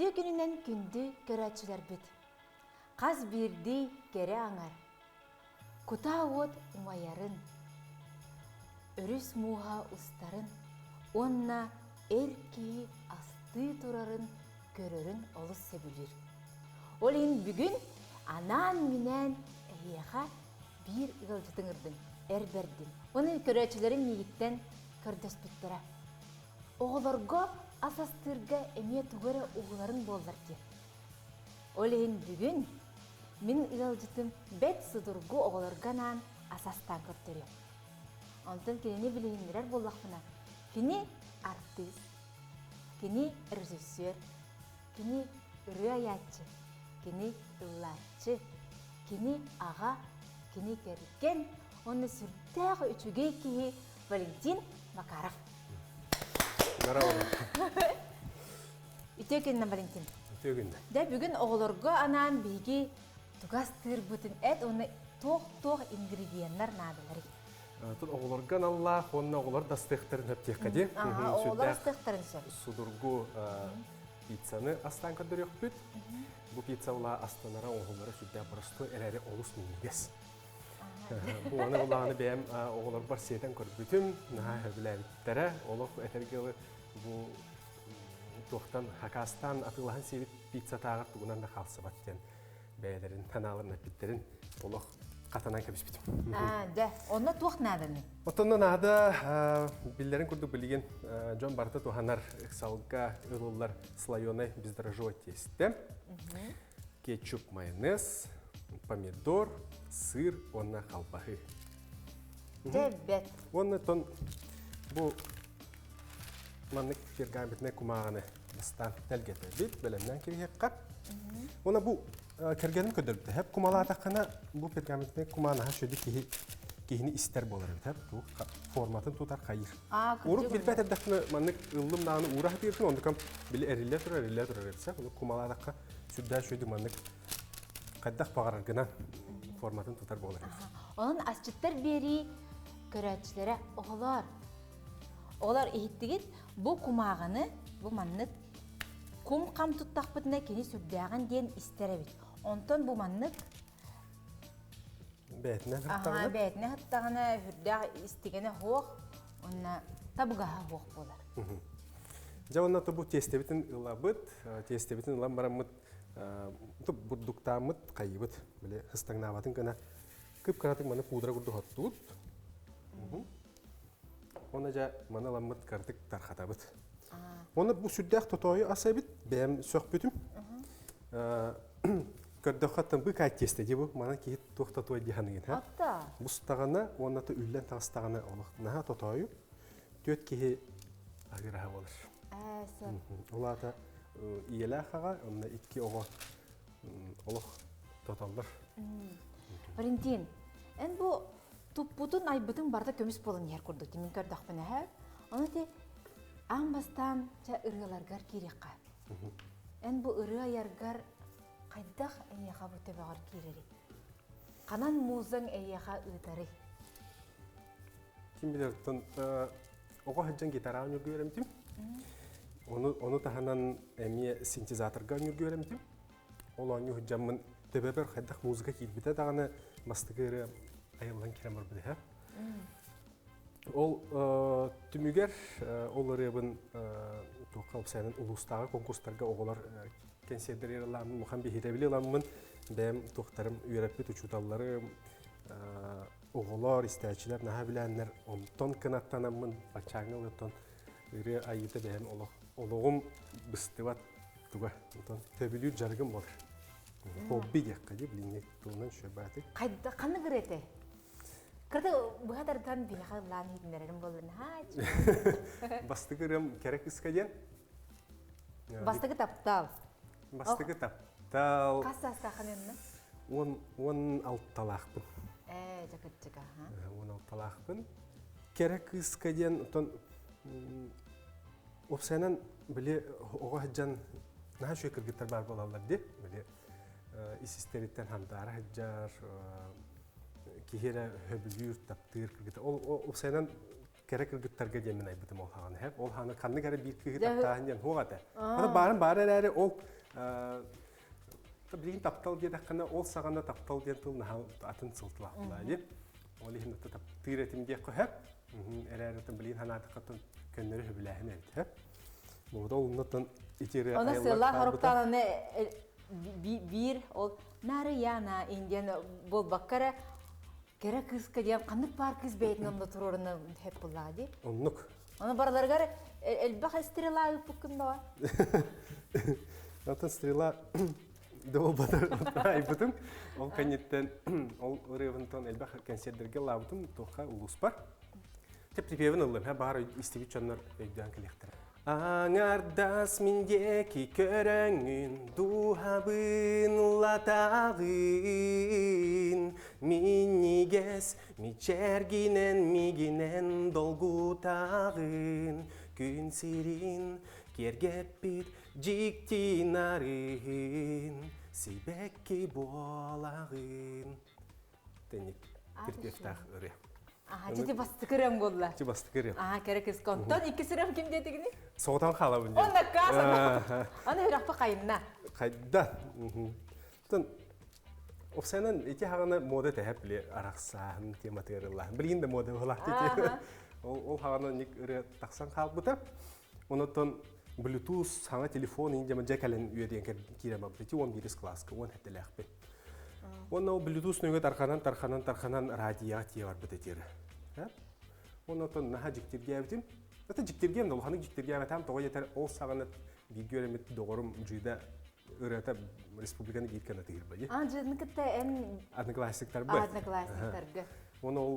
Ütü gününden gündü görәтчеләр бит. Қаз бирди кере аңар. Кута от уңаярын. Өрүс муға устарын. Онна эрки асты турарын көрөрін олыс себілер. Олин бүгін анан минен әйеға bir ылжытың ырдың, әрбердін. Оны көрәтчелерін негіттен көрдөс біттірі. Оғыларға асастырға әме туғыры оғыларын болдар де. Олейін бүгін мен ылжытым бәт сұдырғы оғыларғанан асастан көрттірі. Онтын кені білейіндірер болақпына. Кені артист, кені режиссер, кені үрі аятчы, кені ыллатчы, кені аға, кені керкен, оны сүрттәғі үчіге кейі Валентин Макаров. Merhaba. Ütөгеннен Валентин. Ütөгеннен. Дә бүгін оғыларға анан бейге туғастыр бұтын әт, оны тоқ-тоқ ингредиенттер надылары. Тут оғыларған Аллах, онына оғылар дастықтарын өптек қаде. Оғылар дастықтарын сөп. Судырғы пиццаны астан көдір өк бүт. Бұл пицца ола астанара оғылары сүрді бұрысты әрәрі олыс меңгес. Бұл аны олағаны бәйім оғылар бар сейтен көрбүтім. Біләбіттері, олық әтергелі бұл тоқтан Хакастан атылаған сейбіт пицца тағыр тұғынан да қалсы баттен бәйелерін, таналарын әпбіттерін олық қатанан кәбіс бітім. Дә, оны тоқ надыны? Отонна нады білдерін күрді білген Джон Барты туғанар салға ұрылар слайоны бездрожжой тесті. Кетчуп, майонез, помидор, сыр, онна қалпағы. Дә, бәт. Онна тон бұл маннык пергаментне кумағаны бастан тәлгеті бит, бәлемнен керек қап. Ona bu kergenin ködürübde. Hep kumalatakana bu pergamentine kumanaha şöyle kihini ister bolarım. Hep bu formatın tutar kayır. Uruk bilbet edekne manlık ıllım dağını uğrah diyorsun. Onda kam bile erille durur etse. Onu kumalatakka südden şöyle manlık kaddak bağırar gına formatın tutar bolarım. Onun asçıtlar beri körәтчеләре oğlar. Oğlar ehittigit bu kumağını, bu manlık kum kam tuttaq bitine keni sürdəğin den istere bit. Ondan bu manlık Bəyətine hıttağına? Bəyətine hıttağına sürdəğ istigene hoğ, ona tabıgaha hoğ bolar. Ja onna bu testebitin ılabıt, testebitin ılan baramıt burduktamıt kayıbıt. Böyle hıstağınavatın kana kıp karatık mana pudra kurdu hottut. Ona ja mana lamıt kartık tarxatabıt. Onu bu süddəq totoyu asabit, bəyəm söhbətim. Kördəxatdan bu qayt testədi bu, mana ki toxtatoy dihanıgın. Hatta. Bu stağına, ona da üllən tağıstağına olaq. Naha totoyu, döt ki ağıraha olur. Ola da iyələ xağa, onda iki oğa olaq totallar. Valentin, en bu tupputun aybıtın barda kömüs bolun yer kurduk, demin kördəq bana hə? Onu de Ambastan ca ırılargar kireka. En bu ırı ayargar qaydak eyyağa bu tebeğar kireri. Kanan muzang eyyağa ıtarı. Kim bilir, oğa haccan gitara önür göremdim. Onu tahanan emiye sintezatörga önür göremdim. Olan haccanın tebeber qaydak muzika kilbite dağını mastıgırı ayılan kiremur bide. Ol tümüger ollarıbın toqalp sənin ulustağı konkurslarga oğular kensederiyelanın muham bihirebililanın bəm toxtarım üyərəbit uçutalları oğular, istəyçilər, nəha bilənlər ondan kınattanamın açağın ton iri ayıda bəm oluğum bistivat tuğa ondan töbülür jargım olur. Hobbi gəqqədi bilinək tuğunan şöbəti. Qayda qanı qırete? Kırdı bu kadardan bir lan hidinlerim bolun haç. Bastıgırım kerek iskayen. Bastıgı taptal. Bastıgı taptal. Kasa saxanınna? 16 talaqpın. Jakıt ha. 16 talaqpın. Kerek iskayen ton opsiyanan bile oğa haccan naha şöyle kırgıtlar bar bolarlar de. Bile isisteritten hamdara haccar kihira höbülür taptır kırgıtlar. O senin керек ыргыттарга демен айбытым ол ханы хеп. Ол ханы канны гары бир кыгы тактаан ден хугата. Аны барын бары әрі ол билин таптал деді қана ол сағанда таптал ден тыл атын сылтылақтыла деп. Ол ихин тап тыретим де қохеп. Әрәретін білин ханаты қатын көннері хөбіләхін әйт. Бұда олнатын итері айлар. Оны сыйлар харуптан бир ол нары яна инден бол баккара кера кызка дем қанық бар кыз бейтін онда тұрорыны хеп бұлады. Оннық. Оны барларғар әлбақ стрела үппікін бава. Натан стрела дол батыр айбытым. Ол кәнеттен ол ұревінтон әлбақ консердерге лабытым тоққа улус бар. Теп припевін ұлым, бары истебет жанлар өйден келектір. Аңардас міндеки көріңін, дұхабын латағын. Минигес, мичергінен, мигінен долгутағын. Күн сирин, кергеппит, жиктин арын. Сибекки болағын. Тәнік, кіртефтақ үрі. Жеде басты көрем голла. Жеде басты көрем. Керек есконтон, екі сұрам кем дедігіне? Соғытан қала бұнде. Онда қасына. Аны өрақпа қайынна. Қайдан. Оқсайнан еке хағаны мода тәхіп біле арақсағын тематырылағын. Білген де мода олақ дейді. Ол хағаны нек үрі тақсан қалық бұта. Онытын Bluetooth саңа телефон инде жекәлін үйеден керема бұты. 11 класска, 10 әттілі әқпен. Оны Bluetooth нөйге тарқанан радиоға тие бар бұты тері. Онытын наға жіктерге әбітім. Это жиктерге эмне, улханы жиктерге әбітім. Тоға етер ол сағаны видео әлемет доғырым жүйді ұрата республиканы кейткені тегір бәді. Жүйдіні күтті ән... Одноклассиктар бәді. Одноклассиктарға. Оны ол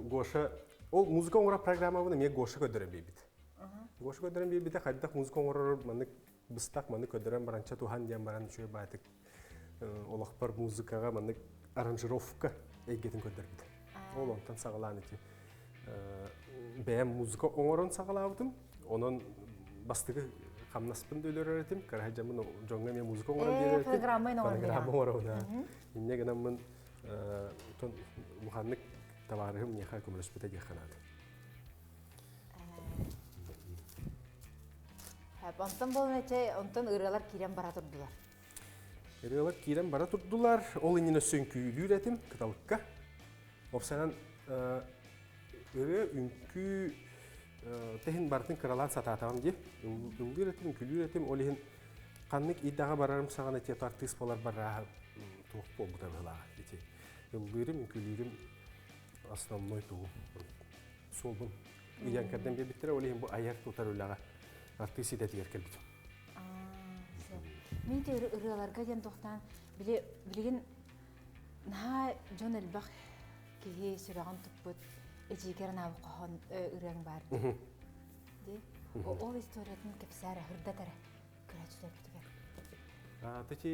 Гоша... Ол музыка оңыра программа бұны мен Гоша көдірім бейбіт. Гоша көдірім бейбіті қайдақ музыка оңырыр, маны бұстақ, маны көдірім баранча тухан дем баран үшөй бәдік. Олақпар музыкаға маны аранжировка әйгетін көдір бейді. Ол онтан сағылан еті. Бәйім музыка оңырын сағылабыдым. Оның бастығы қамнаспын дөйлер өретім. Қарағайжамын жоңға мен музыка оңырын берер өретім. Программа оңырын. Инне генамын мұханнық табарығым неқа көміріспеті деканады. Онтан болын әче, онтан ұралар керен бара тұрдылар. Ұралар керен бара тұрдылар. Ол инені сөңкүйлі өретім кыталыққа. Опсанан ұры үнкі тәхін бартын қыралан сататағым де. Үңгі өретім, үңкілі өретім. Ол ең қаннық иддаға барарым саған әте артист болар бараға туық бол бұта бұлаға. Үңгірім, үңкілерім основной туғы. Солбын. Иянкардан бебіттірі ол ең бұл аяр тұтар өліға. Артист ететі еркел бұтым. Мен де ұраларға ден тоқтан білеген наға жон әлбақ кейі сүрағын тұппыт әжекерін ауы қоған ұрағын бар. Ол историятын кепсәрі, хүрдатары көрәтшілер бүтігер. Тәте...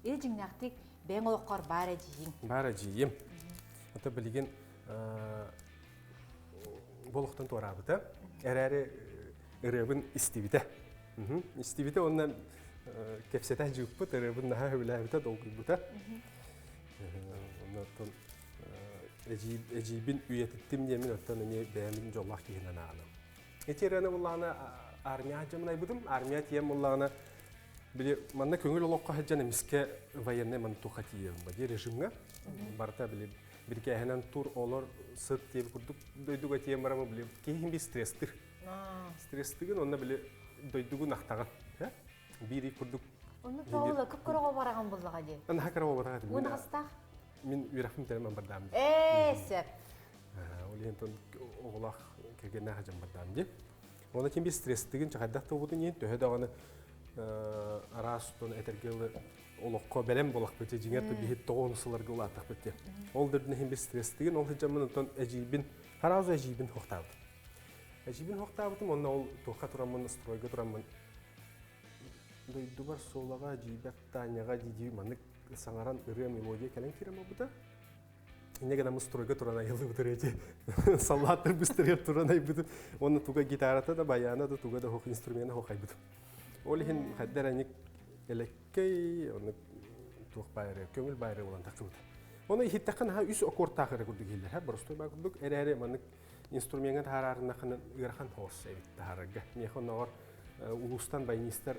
Ежің нақтик бәң олыққар бар әжейін. Бар әжейім. Ата білеген болықтан туарабыта. Әрәрі ұрығын істебіті. Істебіті онынан кепсетен жүппіт, ұрығын наға өбіләбіті долғы бұта. Оннан әжейбін үйетіттім демін оттан өне бәйімін жоллақ кейінен ағылым. Етерені бұлағына армия жамын айбыдым. Армия тием бұлағына біле, манна көңіл олыққа хаджаны миске военный маны туқа тием бәде режимға. Барта біле, бірге әхінен тур олар сыт тием күрдік дөйдіға тием барамы біле, кейін бей стресстір. Стресстігін онна біле дөйдігі нақтаған. Бири күрдік. Оны тоғылы күп көріға бараған бұлыға де? Оны хақыраға бараған. Оны қастақ? Мен үйрақпым тәрімен бардам. Сәп. Ол ентон оғылақ кергенне қажам бардам де. Оны кен бей стресстігін чағайдақты бұдың ең төхеді ағаны арасытын әтергелі олыққа бәлем болақ бөте жеңерді бейет тоғынысыларға олатақ бөте. Ол дұрдың ең бей стресстігін ол хыджамын ұнтан әжейбін, харазу әжейбін хоқтабыдым. Әжейбін хоқтабыдым, онна ол тоққа тұрамын, стройға тұрамын. Дойды бар солаға, әжейбәк таняға дейдей маңық саңаран ұры мелодия кәлін керем бұда. Инеге намыз стройға тұран айылы бұдыр әте. Салаттыр бүстірер тұран ай бұдым. Оны туға гитарата да, баяна да, туға да хоқ инструмені хоқ ай бұдым. Ол ең қаддар әнек әлеккей, оны туық байыры, көңіл байыры olan тақы бұды. Оны ехеттақын үс аккорд тақыры күрді келдер. Бұрыстой бағырдық, әрі-әрі маңық инструментен тарарына қаны ырхан хос эбит тарарга. Мехон ногор улустан байнистер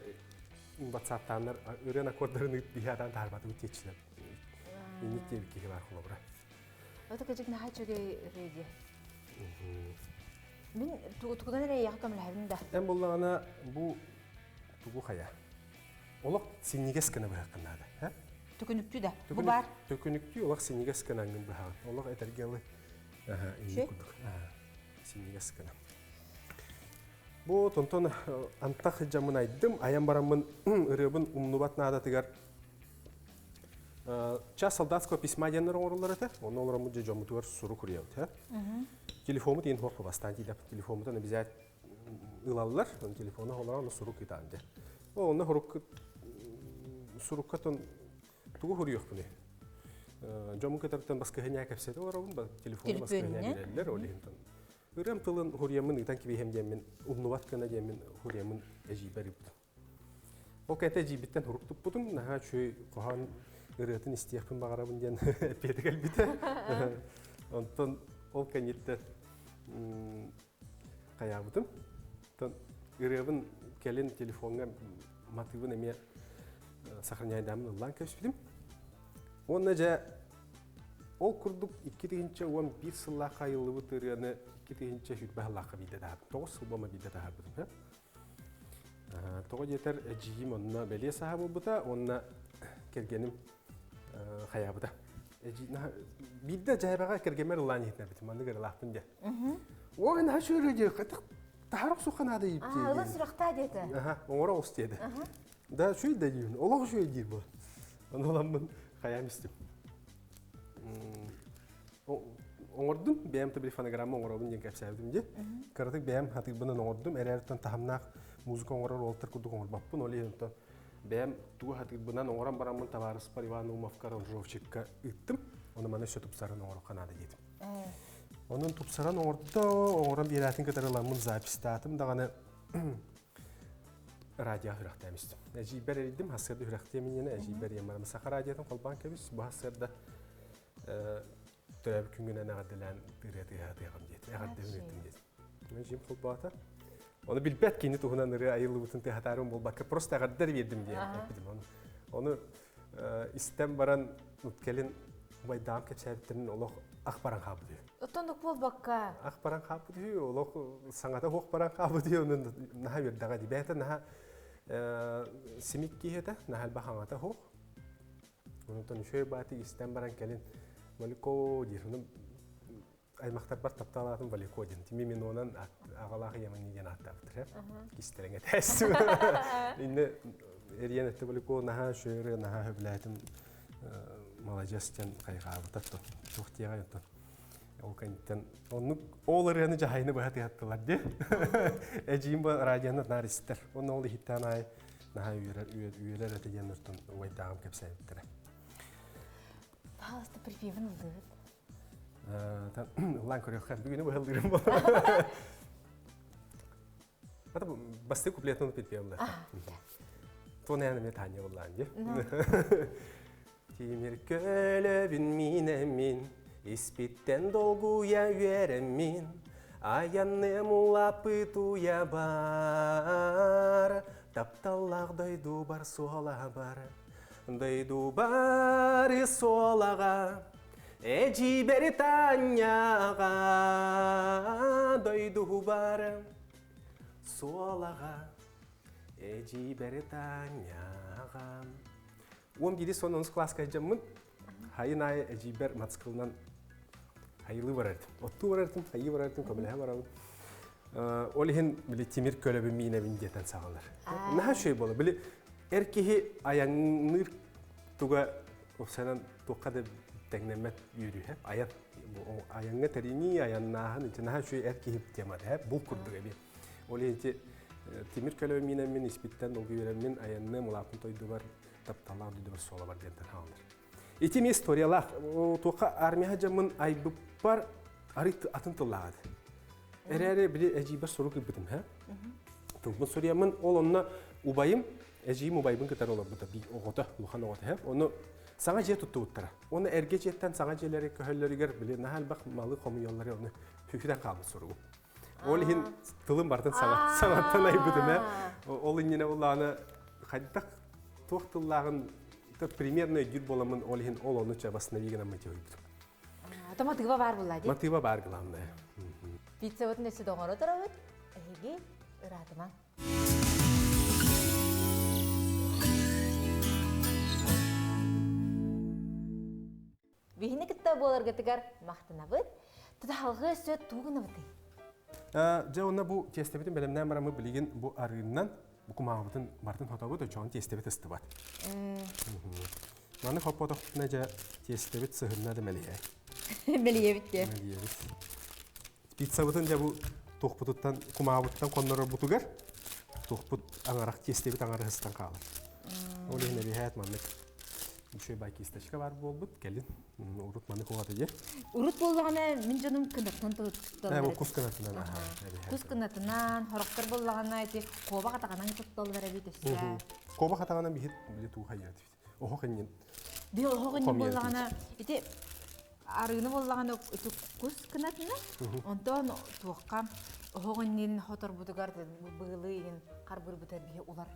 батсаттандар өрен аккордарын биядан тарбаты үтечилер. Инитте бики бар холобра. Это качек на хачуге реди. Мен тугудан эре яктам лабында. Эм боллагана бу тугу хая. Олық синнигес кана бахаканада, ха? Төкөнүктү да. Бу бар. Төкөнүктү олық синнигес канаңын бахан. Олық этергелы. Аха, инни кудук. Синнигес кана. Бу тонтон антах жамын айдым, аян барамын ырыбын умнубат нада тигар. Час солдатского письма денер оңорлары, оны оларамы же жомутуар суру курияут, ха? Телефону дейін хорқы бастан дейдеп, телефонудан обязать ылалылар, телефону олараны суру китанды. Оны хорқы суруккатын тугу хуруйук буны. Жомун кетерден басқа хеня кепсети оларабын, телефону басқа хеня берелер, олейінтен. Үрем тылын хуруямын, итан кеби хем демен, умнуват кана демен хуруямын әжибер ипті. Ол кәнті әжибеттен хуруктуп будым, наға чөй қоған ырытын истияқпын бағарабын ден петік әлбіті. Онтон ол кәнетті қаябыдым. Ырыбын келін телефонға матыбын әме сақырняйдамын ұлан көшпілім. Онна жа ол күрдік 2-тігінші оң бір сылла қайылы бұт ұрыны 2-тігінші жүт бағылаққа бейді дағадым. 9 сыл бома бейді дағадым. Тоғы жетер әжейім онына бәле сағабы бұта, онына кергенім қаябыда. Бейді жайбаға кергемер ұлан етіне бітім, анды ғырлақпын де. Оғын ашы өреді, тағарық соқан ады епте. Ұлы сұрақта деді. Оңыра осы деді. Да, шөй де деймін, олағы шөй дейір бұл. Оны оламын қаям істем. Оңырдым, бәйім табілі фонограмма оңырабын ден кәпсәбідім де. Қарадық бәйім хатығбынан оңырдым, әрәріттен тағымнақ музыка оңырар олтыр күрдік оңырбаппын, олы ентен. Бәйім туғы хатығбынан оңыран барамын табарыс бар Иван Умовкар Жовчикка үттім, оны маны өсі тұпсарын оңырып қанады дедім. Onun tupsaran orada oğran bir yaratin kadar alanımın zapistatım dağını radyo hıraktaymıştım. Eciber eridim, hasırda hıraktayım yine eciber yamarım. Sakar radyodan kolban kebiz, bu hasırda törəbi küngüne nağadilen dırıya yağım deydi. Yağad devin ettim deydi. Ben jim kolbata. Onu bilbət kini tuğunan ırı ayılı bütün tehatarım bol bakır. Prosta yağadlar verdim diye. Onu istem baran utkelin baydağım kepsəbitlerinin oluq akbaran kabı diyor. Otonduk bol bakka. Akbaran kabı diyor, oluq sanata hoqbaran kabı diyor. Onun naha verdağa diye. Bəyətə naha simik kiyete, naha elbahanata hoq. Onun şöyle batı istem baran kelin valiko diyor. Onun aymaqtar bar taptalatın valiko diyor. Timi men onun ağalağı yaman yiyən attavdır. Kisterenge təsdim. İnne eriyen etti valiko naha şöyle naha höblətim Молодецтен қайғабы татты. Тоқтияға ентен. Ол кәнеттен. Ол ұрғаны жағайыны бағаты аттылар де. Әжейін бұл радияны наристер. Оны ол хиттан ай наға үйелер әтеген ұртын уайдағым кәпсәйіптірі. Паласты припевін ұлдығыд. Ұлан көрек бүгіні бұғылдырым бұл. Ата басты куплетіні припевілі. Тоны әніме тәне ұлан де. Timir kölöbün minemin, ispitten dolguya üeremin, ayannem ulapı tuya bar, taptallaq daydu bar sola bar, daydu bar solağa, eciberi tanyağa, daydu bar solağa, eciberi tanyağa. Oğum gidi son 10 klaska jamın, hayın ay eciber matskılından hayılı varardım. Ottu varardım, hayı varardım, kabile varardım. Olihin bile timir kölöbü mine bindiyeten sağlar. Naha şey bolu, bile erkeği ayanır tuga o senin toqada teknemet yürüyor hep. Ayanı terini ayan nahan için naha şey erkeği bitemadı hep bul kurdu gibi. Olihin timir kölöbü mine min ispitten dolgu veremin ayanı mulapın toydu var. Taptalar düdü bir sola var denten haldır. Etimi istoriyalar, o toqa armiya jamın aybı par arıt atın tılladı. Erere bile ecibe soru kıbıdım ha. Toqun soruyamın ol onna ubayım, eciyim ubayımın kadar olur bu da bir oğuda, luhan oğuda hep. Onu Саңа же туттуттара. Оны эрге жеттен саңа желери көһөллөрүгөр биле нахал бак малы комуйоллары оны хүкүдөн калды сургу. Ол хин тылым бартын саңаттан айбыдыма. Ол инне уланы хаддак тохтыллагын примерно жүр боламын ол хин ол оны чабасына вигена матеуйт. Мотива бар буллади. Мотива бар главное. Пицца вот несе доңоро турабыт. Эги ыратыма. Бихине китта боларга тигар мактанабыт. Туда халгы сөт тугунабыт. Же онна бу тестебитин белемнен барамы билген бу арыыннан бу кумабытын бартын хотабыт очон тестебит ыстыбат. Маны хоппотоктуна же тестебит сыгырна демелие. Мелиебитте. Пицца бутын же бу тохпутуттан кумабыттан коннорор бутугар тохпут аңарак тестебит аңары хыстан калыр. Ол эне бихат мамык Ушой бай кисточка бар болбут, келин. Урут маны когаты же. Урут боллагана мен жаным кындаттан тутталар. Бу кус кынатынан. Кус кынатынан хорактар боллагана айти коба катаганан тутталар бит эсе. Коба катаганан бит биле туу хайят. Охо кенен. Би охо кенен боллагана ити арыны боллагана кус кынатынан онтон туакка охо кенен хотор бутугар быылыйын карбыр бутар бие улар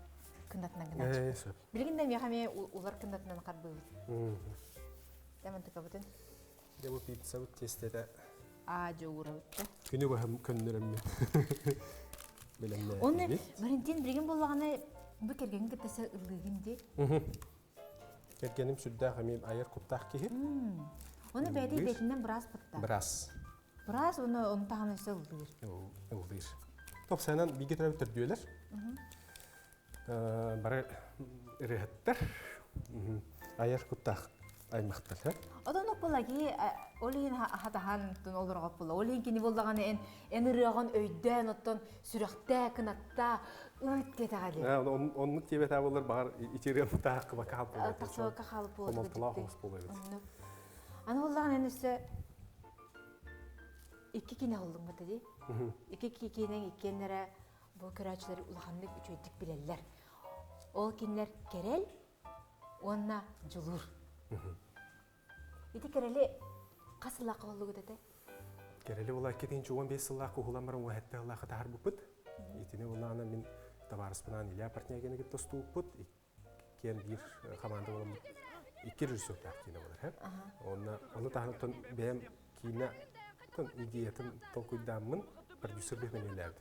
кындатынан гына. Билгенде мен хаме улар кындатынан карбы. Таман такабытын. Де бу пицца тестеде. Жогурабытта. Күнүгө хам көннөрөм мен. Белемне. Оны Валентин билген боллаганы бу керген кетесе ылыгынды. Кергеним сүддө хаме аяр куттак ки. Оны бәйди бетинен брас бытта. Брас оны тагынысы ылдыр. Ылдыр. Топ сенен биге төрөп түрдүлөр. Бары рехеттер. Аяр куттак аймактар. Одан окполаги олин хатахан тон олорго боло. Олин кини боллаганы эн ырыган өйдөн оттон сүрөктө кынатта үт кетагали. Онну тебе табылыр бар ичерем таакы бакап болот. Таксока халып болот. Комалталахус болот. Аны боллаган энесе икки кине олдун батади. Икки кинен иккенлere bu körәчләр улаханлык үчөйдик биләләр. Ол кинләр керел, онна жулур. Ити кереле касылак болду дете. Кереле ула 2-15 жылга кугуламарым уәттә Аллаһка тахар бупут. Итине улана мен табарыспынан иля партнягене гит тоступут. Кен бир команда болом. 2 режиссерлар кине булар, ха. Оны тахтан бем кине тон идеятын толкуйдамын продюсер бек менелерди.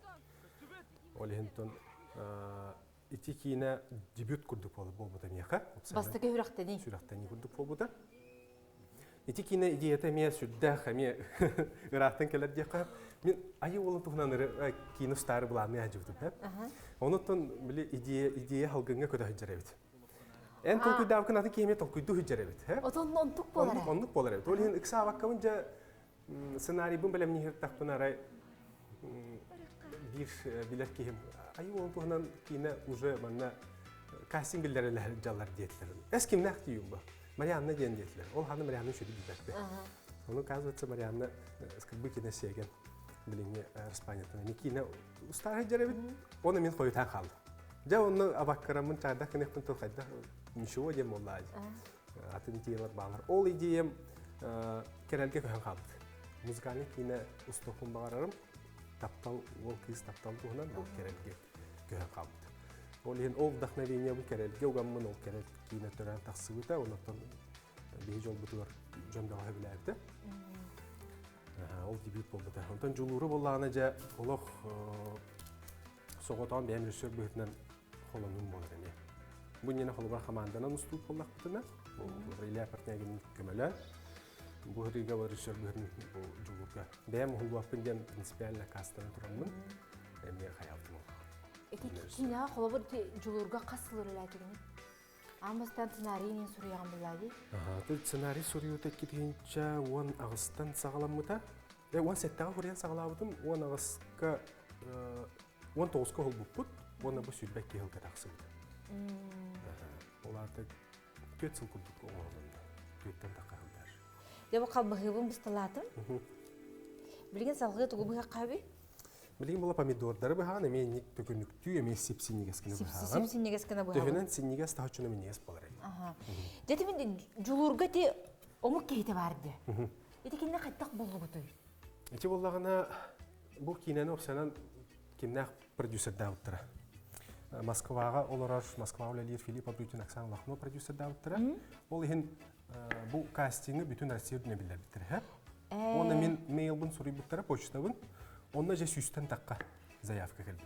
Олентон ити кине дебют курдук болбуда меха. Бастыгы хүрактени. Сүрактени курдук болбуда. Ити кине идеята ме сүддә хаме ырактан келер дияка. Мен айы олын тухнан кине стары буланы ажыбдым, ха. Онотон биле идея халгынга көдө хыжырабыт. Эн толкуйдап кынаты кеме толкуйду хыжырабыт, ха. Отон тук болар. Оннук болар. Олен икса ваккамынча сценарий бун белем не тахпынарай bir bilir ki ayı olduğundan yine уже bana casting bildirler jallar diyetler. Eskim nakti bu. Marianna diyen diyetler. Ol hanım Marianna şöyle giderdi. Onu kazıtsa Marianna skıbı ki ne şeygen bilinge İspanya'da. Nikine ustara jarabı onu men koyutan kaldı. Ja onu abakkaramın çardak ne yaptın tokayda. Nişo diyem vallahi. Atın diyeler bağlar. Ol diyem kerelge koyan kaldı. Müzikani yine ustafım bağırırım. Таптал ол кыз таптал туһунан ол керелге көһөн калды. Ол ен ол вдохновение бу керелге угаммын ол керел кине төрән таксыбыта, онтон бей жол бутур жөндөгө билерди. Ол дебют болду. Онтон жулуру боллагына жа олох соготон бем режиссер бөтүнөн холонун болор эме. Бу нене холога команданын уступ боллак бутуна. Ол Илья партнягин көмөлө. Bu hırıga var rejissörlerin bu juluga. Benim hulvapın gen принципиально кастаны турамын. Эме хаялдым ол. Эти киня холобор жулурга касылыр элетигини. Амбастан сценарийин сурыяган булади. Тут сценарий сурыйы теккетинче 10 агыстан сагаламмыта. 10 сеттага хүрен сагалабытым. 10 агыстка 19ка холбуппут. Оны бу сүлбекке хылга таксыбыт. Оларды 4 жыл курдук оңолунда. 4тен такаган. Я бу калбыгыбын бысталатым. Билген салгы тугу буга каби? Билигин була помидордары быһаан, эме ник пөкөнүктүү, эме сипсинигескене быһааган. Сипсинегескene bu. Төһөнен синнигес тахачуна минигес болар. Aha. Dedi min julurga te omuk kehite vardı. Eti kinne kattaq bollugutu. Ити боллагана бу кинени опсанан киннах продюсер дауттара. Москвага олорар, Москва улалир Филипп Абрютин Оксана Лахно продюсер дауттара. Ол ихин бу кастинги бүтүн Россия дүнө билер биттер. Оны мен мейлбын сурыйбыттара почтабын. Онна же сүстен такка заявка келбит.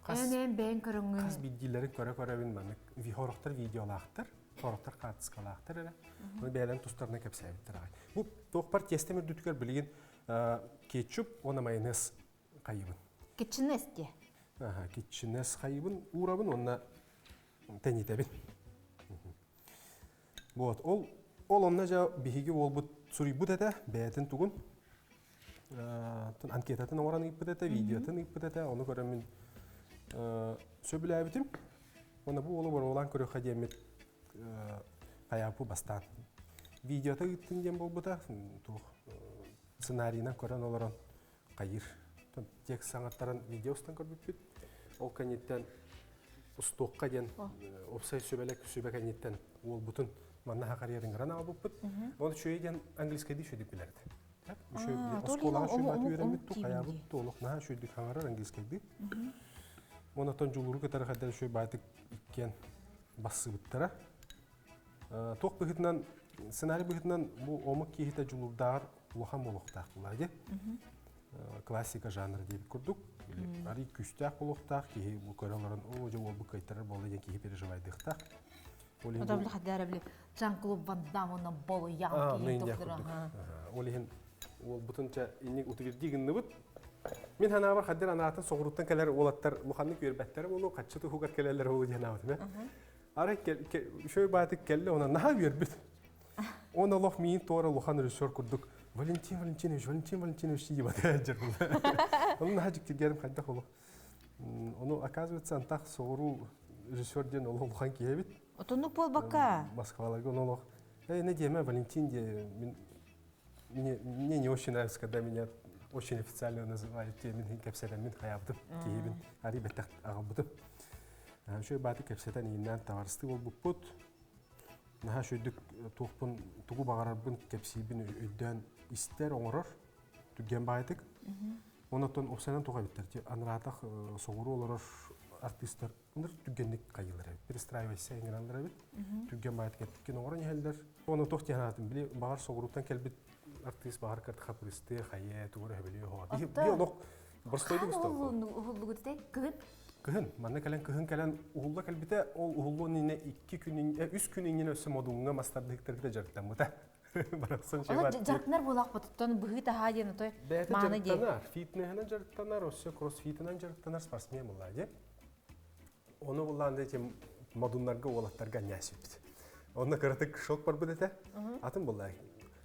Энен бен көрүнгүн. Каз биддилерин көрө-көрөбүн маны хорохтар видеолахтар, хорохтар катыскалахтар эле. Оны бәлен тустарына кепсәйбиттер. Бу токпар тестемир дүткөр билген кетчуп, оны майонез кайыбын. Кетчинесте. Ага, кетчинес кайыбын, урабын, онна тенитебин. Вот, ол онна жа биһиги олбут сурыйбут эте, бәйтин тугун. Анкетатын ораны иппит эте, видеотын иппит эте, оны көрөмүн сөбүләбитим. Оны бу олу боролан көрө хадемет каяпы бастан. Видеота гиттин дем болбута, сценарийна көрөн олорон кайыр. Текст саңаттарын видеостан көрбүппүт. Ол канеттен устокка ден опсай сөбөк канеттен ол бутун манна хакарьерин грана албыппыт. Оны чөйден английский ди шөдүп билерди. Осколага шөбөт үйрөнмүт ту каябы толук на шөдүк хаңарар английский ди. Оны тон жулуру кетер хадер шөй байтык иккен басыбыттара. Ток быхытынан сценарий быхытынан бу омук кихите жулурдар улахан болуктактылар. Классика жанры деп көрдүк. Ари күстак болуктак, кихи бу көрөлөрүн о же ол бу кайтарар болду деген кихи переживайдыктак. Ода бил хадара бил Жан-Клод Ван Даммона болу яң кихи доктора. Олихин ол бутунча инник утугирдигинни бут. Мен хана бар хадер анатын соңруттан келер олаттар муханны көрбәттер болу, каччыты хугар келелер болу дигән авты. Ара шөй байтык келле, она наха бербит. Он алох мин тора лухан режиссер курдук. Валентин Валентинович дип атажыр бул. Onun hacık тигерим кайда холу. Onu оказывается антах соору режиссерден ол лухан киебит. Отонук бол бака. Москваларга он не деме Валентин де мне не очень нравится, когда меня очень официально называют темен кепседен мен хаябдым киебин. Ари беттак агабдым. Шөй баты кепседен иннен таварысты бол буппут. Наха шөйдүк тугпун тугу багарарбын кепсибин өйдөн истер оңорор түген байтык. Онотон опсанан туга биттер. Анратах соғуру олорор артисттер ыныр түгенник кайылар. Перестраивайся ингранлар бит. Түген байтык кеттиккен оңорон хелдер. Оны тох тиянатын били багар соғуруттан келбит артист багар карт хапуристы хае тугура хебелио хо. Би олох борстойду устал. Уллугутте кыгын. Кыгын, манна кален кыгын кален улла келбите ол уллу нине 2 күн 3 күн ине өсө модунга мастардыктырды жарыктан бута. Бараксан шебат. Ала жарыктар болак бутуттан быгы та хаден той маны де. Фитнесинен жарыктанар, өсө кроссфитинен жарыктанар спортсмен булла, Оны булланда тем модунларга олаттарга нясыпт. Онна каратык шок бар буда. Атын булла.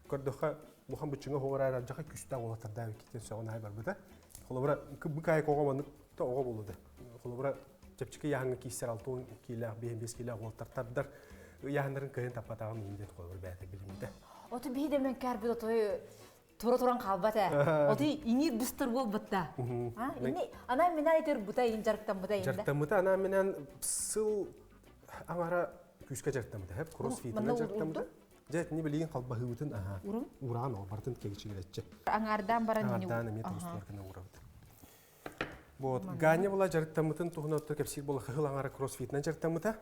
Көрдөха бухан бучуңа хоорара жака күстә олаттарда китен согонай бар буда. Холобра быкай когоманы то ого болду. Холобра чепчике яңгы кисер алтын килә 5 килә олаттардар. Яңнарын кыйын тапатагым инде холобра бәте билимде. Оты бейде мен кәрбі той тура-туран қалбата. Оты инир бұстыр бол бұтта. Ана мен айтыр бұта ин жарықтан бұта енді? Жарықтан бұта, ана менен сыл аңара күшке жарықтан бұта. Хеп кроссфитіне жарықтан бұта. Жайт не білеген қалба хыбытын уран олбартын кегічі келетчі. Аңардан баран не? Аңардан әме тұрыстыларкына урабыты. Ганя бұла жарықтан бұтын тұғына отыр кәпсир болы қығыл аңара кроссфитіне жарықтан бұта.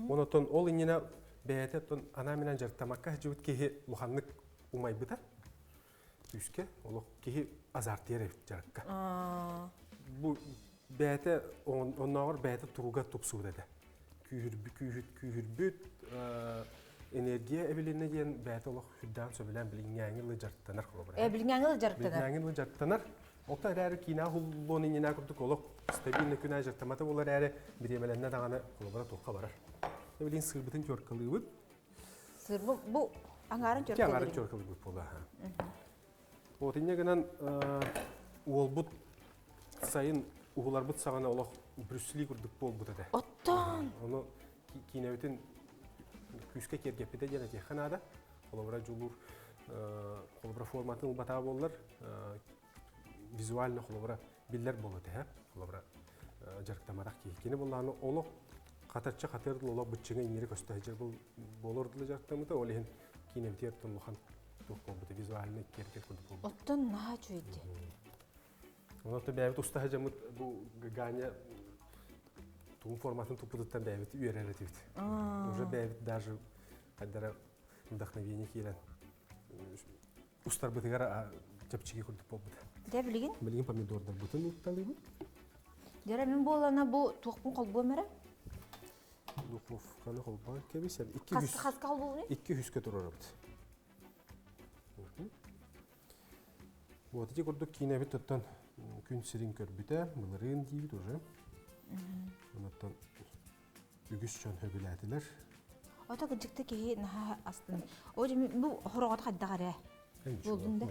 Онотон ол инена бәйәте тон ана менен жарықтамаққа жүгіт кейі лұханлық умай бұта. Үске, олық кейі азарт ері жарыққа. Бұл бәйәте, оннағыр бәйәте тұруға тұпсу деді. Күйірбүт, энергия әбіліне дейін бәйәте олық хүддан сөбілен біліңңәңілі жарықтанар. Біліңңәңілі жарықтанар? Біліңңәңілі жарықтанар. Олта әрі кейіна құллуын енена күрдік олық стабиліне күнә жарықтаматы олар әрі біремеленне дағаны қолыбыра тоққа барар. Білін сырбытын көркілі бұд. Сырбы бұл аңарын көркілі? Аңарын көркілі бұд бұл. Отынне гынан ол бұд сайын ұғылар бұд сағана олық Брюсселі күрдік бол бұд әді. Оттан! Оны кейінәуітін күшке кергепеді дені текханада. Қолыбыра жулур, қолыбыра форматын ұлбата болылар. Визуально қолыбыра biller bolu tehep. Kolabra jarıktamarak kihkini bulanı olu katırça katırdı ola bıççığa ingeri köstahıcı bolurdu jarıktamı da olihin kinemtiyat tuluhan tuhboldu vizualine gerçek buldu. Оттон наха чуйди. Ona da beyvet ustahıcı bu ganya tuğum formatını topuduktan beyvet üyereli tüydü. Уже beyvet даже kadara вдохновение кийлен. Устар бытыгара чапчиги курдук болбут. Де билген? Билген помидордар бутын укталыбы. Дера мен болана бу туқпун колбу мере? Духовканы колбан кебисер. Хаска колбу не? 200 турарабыт. Вот эти курдук кинебит тоттан күн сирин көрбүтэ, мылырын дейбит уже. Онаттан үгүс чон хөбүләтилер. Ата гыжыкты ки наха астын. Ожи бу хорогот каддагаре. Болдун да.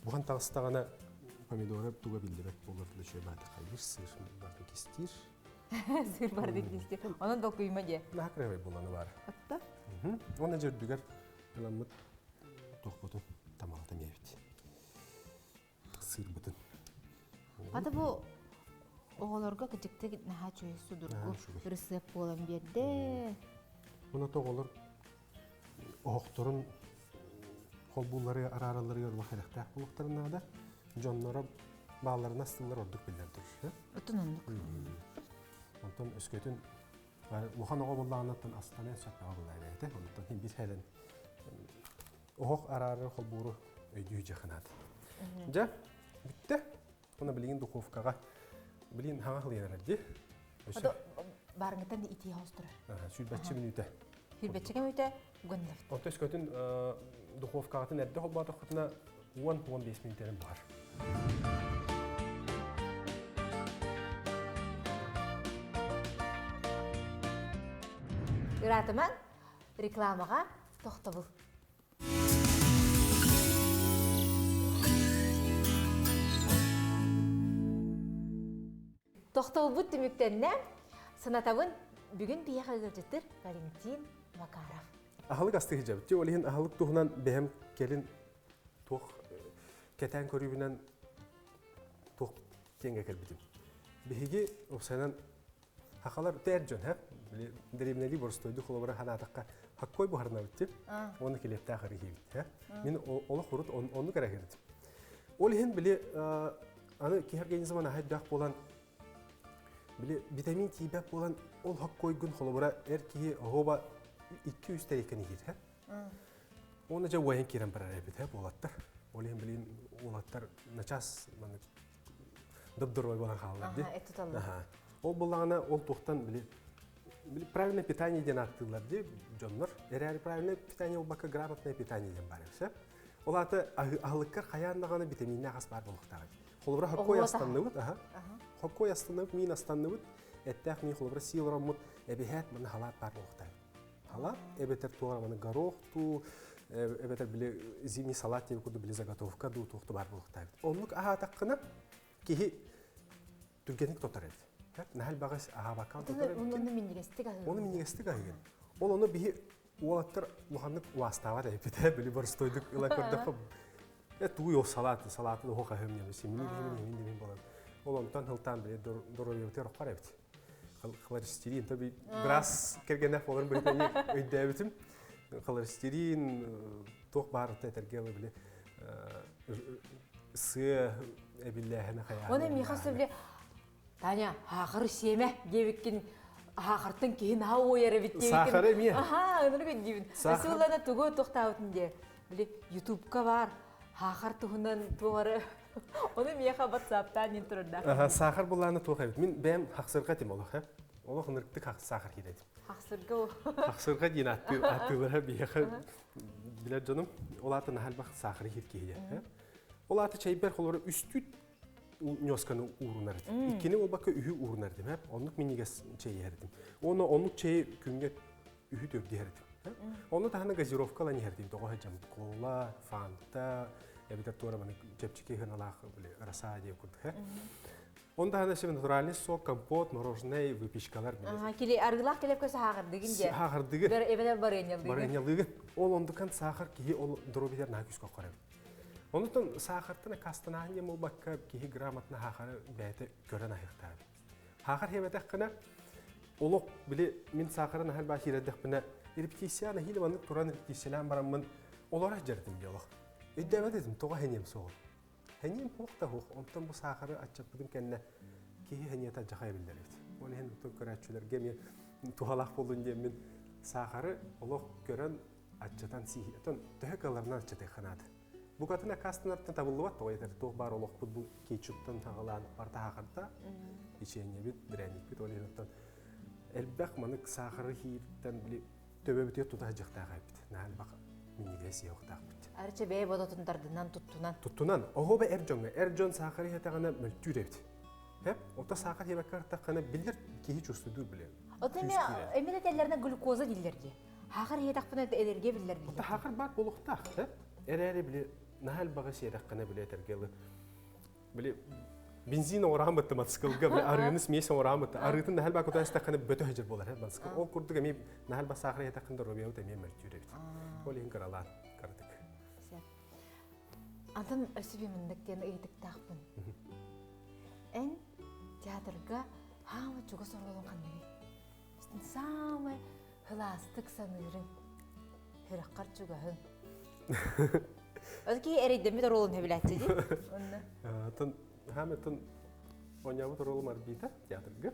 Бухан тагыстагана помидоры туга билдирет болорду шөбаты кайыр сыр барды кестир. Сыр барды кестир. Анан да күймө же. Нахребей буланы бар. Атта. Оны жердүгер ыламыт тохботун тамагата мебит. Сыр бутун. Ата бу оголорго гыжыкты наха чөйсүдүр. Рецепт болан берде. Муна тоголор оохторун холбулары араралары yorulma xerektak buluklarına da jonlara bağlarına astıllar orduk bilden durur. Ötünündük. Ondan öskötün muhan oğa bullağınattan aslan en satmağa bulaydı. Ondan bir helen oğuk ararı holburu öydüğü jakınadı. Ja, bitti. Ona bilgin dukovkağa bilgin hağıl yenerdi. Ado barıngıtan da iti haustura. Sülbetçi minüte. Hürbetçeke müte gönleft. Ondan öskötün dukovkağıtın edde holbada kutuna 10-15 minütlerin var. Ыратыман рекламаға тоқтабыл. Тоқтабыл түміктенне сынатабын бүгін бияға көржеттір Валентин Макаров. Ahılık astı hicabı. Olihin ahılık tuğunan behem gelin tuğ keten körübünen tuğ kenge kelbidim. Bihigi opsanan hakalar tercön hep. Derimneli borstoydu kolabara hanatakka hakkoy bu harna bitti. Onu kilepte ahırı hibit. Min ola kurut onu kara girdim. Olihin bile anı ki her genç zaman ahaydak bolan bile vitamin tibek bolan ol hakkoy gün kolabara erkiyi hoba 200 teyken yir ha. Onu ja wayan kiran para repet ha bolattar. Olihin bilin olattar nachas man dabdoroy bolan hallar di. Aha. Ol bolana ol toxtan bile правильное питание ден аттылар ди жоннор. Эрәри правильное питание ol бака грамотное питание ден бар ше. Олаты ахлыккар каяндаганы витаминне агас бар болуктагы. Холбра хаккой астанныбыт, аха. Хаккой астанныбыт, мин астанныбыт. Эттәк мин холбра силрамыт, эбехәт мен халат бар болуктагы. Халат, эбетер тугар мен горох ту, эбетер биле зимний салат деп куду биле заготовка ду тухты бар болуктагы. Онлук аха таккына кихи түргенlik тотар эди. Нахал багыс аха бакан тотар эди. Onu minigestик агы. Onu minigestик агы. Ол оны бихи уалаттар луханнык уастава да эпите биле бар стойдук ила көрдөк. Туй салаты да хока хемне мин болот. Ол онтан хылтан биле дороётер кар эбит. Холестерин таби брас кергенде фолор битени өйдөбүтүм. Холестерин ток бар тетергеле биле сы эбиллехне хая. Оны михасы биле Таня хахыр семе дебиккин хахыртын кейін ау ойары бит дебиккин. Сахары ми? Аха, оны бит дебин. Асылана тугу токтаутын де. Биле YouTube-ка бар. Хахыр тугунан тугары. Оны миха WhatsApp-тан интернетда. Аха, сахар буланы тохайбыт. Мин бем хаксырга тем олох, ха. Олох ныркты сахар кидет. Хаксырга. Хаксырга дин аттылар бияха. Биле жаным, олатын халбак сахар хиркеге, ха. Олаты чайбер холору үстүт нёсканы урунар. Икени ол бака үһү урунар дем, ха. Онлук минигес чей ердим. Оны онлук чей күнгө үһү төрдү ердим. Оны тахана газировкала не ердим. Того хажам кола, фанта, эбитер тора баны чепчики ханалах биле расади курдха. Он да хана натуральный сок, компот, мороженое, выпечкалар биле. Ага, кили аргылак келеп көсө хагырдыгын же. Хагырдыгы. Бер эбелер бар энелдыгы. Барынялыгы. Ол ондукан сахар ки ол дробитер нагүскө карап. Ondan sağırtına kastananya mı bakka ki gramatna hakarı beyte gören ayıktar. Hakar hebetek kına oluk bile min sağırın hal başı redek bine repetisiya hili bandık turan repetisiyalan baramın olara jerdim yoluk. Ödeme dedim toğa henyem soğuk. Henyem hoq da hoq. Ondan bu sağırı açıp dedim kendine ki henyeta cahaya bildirir. Onu hen tutup göretçüler gemi tuhalak bolun yemin sağırı oluk gören açıdan sihiyeton töhekalarından açıdan kanadı. Bu katına kastınardan tabıllı bat toğa yeter. Toğ bar oluk bu keçuptan tağılan barda hakarda içeğine bit direnlik bit olayınıptan elbaq manık sağırı hiyirden bile töbe bitiyor tutacak dağa bit. Nahal bak minigesi yok dağa bit. Arıca beye boda tundardından tuttunan. Tuttunan oho be erjon sağırı hetağına mültüre bit. Hep ota sağır yebekar taqana bilir ki hiç ustudur bile. Ota eminet ellerine glukoza dillerdi. Haqar yedaqpına enerjiye bilirler. Ota haqar bak boluqta. Hep erere bile nahal bağı yedaqana bile tergeli. Bile benzin oran bitti matskılga bile arığınız meyse oran bitti. Arığın nahal bak ota istaqana bötü hecir bolar hep matskıl. O kurduk emi nahal bak sağır yedaqında robiyağı da emi mültüre bit. Olihin karalan kardık. Antam ösübü mındık diyen eğitik taqpın. En teatrga hama çok sorulun kanını. Samay hılastık sanırım. Hırakkar çugahın. Özki ereyden bir de rolun hebilatçı değil. Tın hametın oynayabı da rolum var bita teatrga.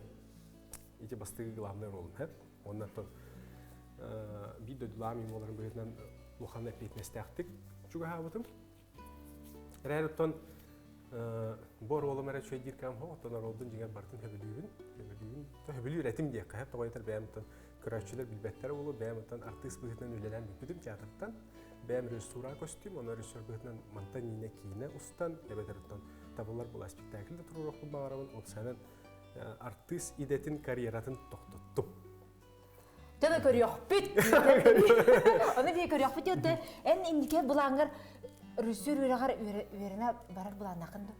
İçe bastığı glavne rolum hep. Ondan sonra bir de dulamim oların böyleden Luhan'la epeytmestektik. Çugahabıtım. Rəyətən bu rolum era şöyle girkəm ha, ondan roldan jigen bartın hebiliyün. Hebili üretim diye qayıp toylar bəyəmdən küraççılar bilbətlər olur, bəyəmdən artist bıhıtdan ülələn bilim teatrdan. Bəyəm rejissura kostyum, ona rejissor bıhıtdan mantanine kiyine ustan, ebederdən tabular bu spektakldə turur bu bağıramın, o sənin artist idetin kariyeratın toxtuttum. Tabii görüyor bit. Onu bir görüyor bit diyor. En indike bulangar rejissör üyerine barar bulanakındı.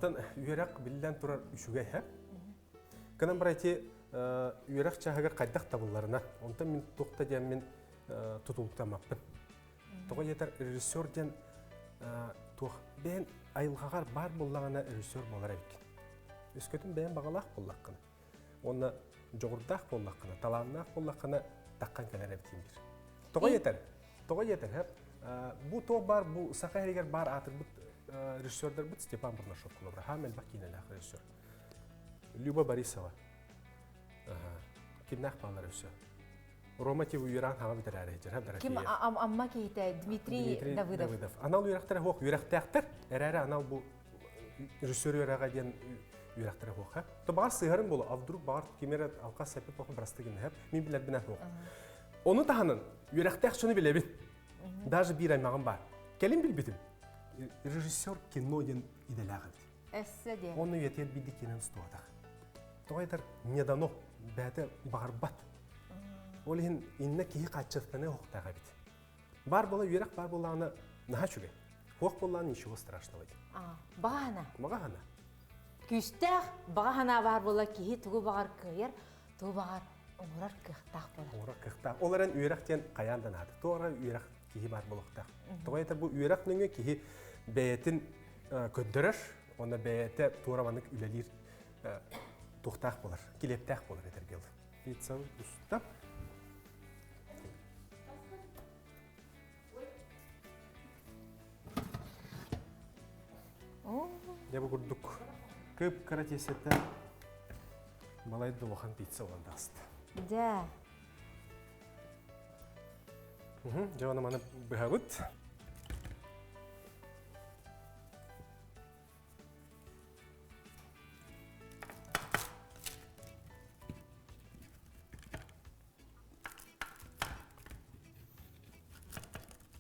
Tan üyerak bilden turar üşüge hep. Kanam barati üyerak çahagar kaydak tabullarına. Ondan min toqta diyen min tutultamapın. Toğa yeter rejissör diyen toq ben ayılğagar bar bullağına rejissör bolar evikin. Üskөtün ben bağalaq bullaqını. Ona joğurdaq bullaqını, talanlaq bullaqını taqqan keler evikin bir. Toğa yeter hep. Bu to bar bu Sakayriger bar atır bu rejissörler bu Stepan Burnaşov kulubra. Hamel bakinelak rejissör. Lyuba Borisova. Kimnak bağlar rejissör. Romativ uyuran hava biter rejissör. Kim amma kiyte Dmitri Davidov. Anal uyraktara hoq uyraktaqtır. Erere anal bu rejissör uyrağa diyen uyraktara hoq. To bar sığarın bolu avdurup bar kimera alqa sepet hoq brastı hep. Min biler bina hoq. Onu tahanın uyraktaq şunu bilebil. Даже bir aymağım var. Gelin bilbidim. Rejissör kinoyen idelağı. Esse diye. Onu yeter bildik yenen stoğadak. Toğaydır nedano bәді barbat. Olihin inne kihi qaççıqtane hoqtağa bit. Бар bola yürek бар bolağına naha çüge. Hoq bolağın nişiği страшного. Bağana. Bağana. Küstəq bağana var bola kihi tuğu bağır kıyır. Tuğu bağır oğurar kıhtaq bola. Oğurar kıhtaq. Olaren üyerek diyen qayandan adı. Toğra üyerek kihi бар bolaqtaq. Toğaydır bu üyerek nöngü kihi bəyətin köddürür. Onda bəyəte tuğramanlık ülelir tuğtaq bolar. Kileptaq bolar eter geldi. Pizza usta. Ya bu kurduk. Köp karat yesette malaydı doğan pizza olanda aslında. Ja. Javana mana behavut.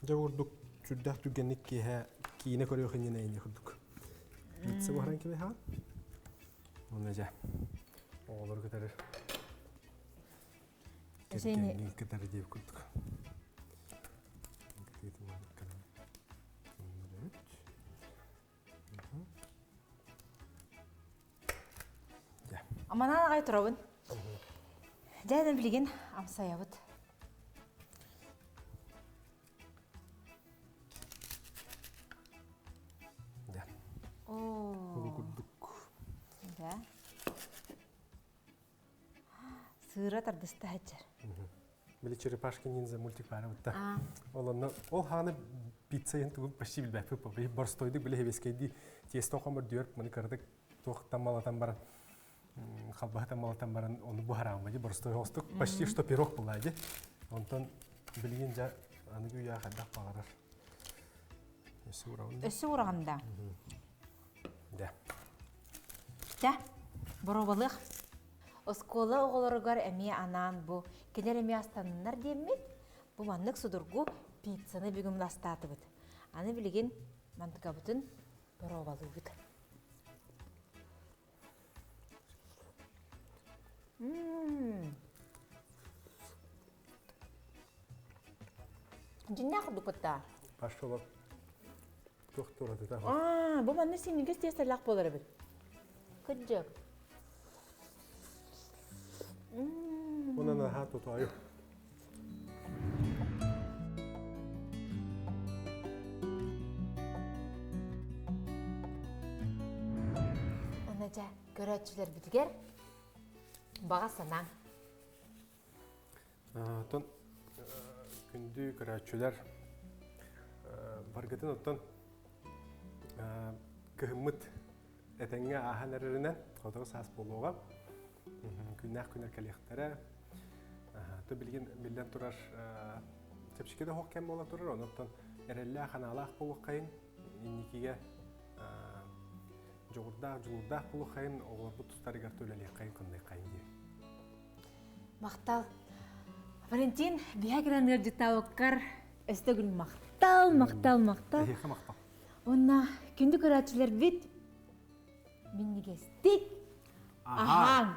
Ja kurduk çuddak tügenlik ki ha kine koruyor yine yine kurduk. Pizza var hangi ha? Onu ja. Olur kadar. Şeyini kadar diye kurduk. Aman ağay turabın. Jaydan bilgin amsayabıt. Олу курдук. Да. Сыра тардыста хачар. Били черепашки ниндзя мультик бары бутта. А, Ол ханы пиццаен тугу почти билбәп по. Били борстойдук били хевескейди тесто камыр дөрп мыны кырдык тохтан малатан баран. Халбахтан малатан баран оны бу харамы ди борстой хостук почти что пирог булайды. Онтон билген жа аны гүя хадак багарар. өсі урағында. Да. Да, боробалық. Оскола оғылырығар әме анан бұ. Келер әме астанынар деммет, бұ маннық судыргу пиццаны бүгін ластаты бұд. Аны білген мантыға бұтын боробалы бұд. Жинна құдық бұтта? Пашолап тоқтурады да. Бұ манны сенігіз тестерлақ болары бұд. Күджік. Онан аха тутайы. Анача көрәтшілер бітігер баға санаң. Тон күнді көрәтшілер баргатын оттан көхімміт әтәңе аханарырынан қотығы сас болуға күннәқ күнер кәлектері то білден тұрар тепшікеде хоқ кәм бола тұрар оныптан әрелі қаналақ болу қайын енекеге жұлырдақ болу қайын оғылар бұл тұстарығар төлелі қайын күндай қайын де. Мақтал. Валентин, бігерін үрдіта оққар өстігіл мақтал. Әйеқі мақтал. Онна күнді көрәтшілер бит. Мен неге стик. Ахаң.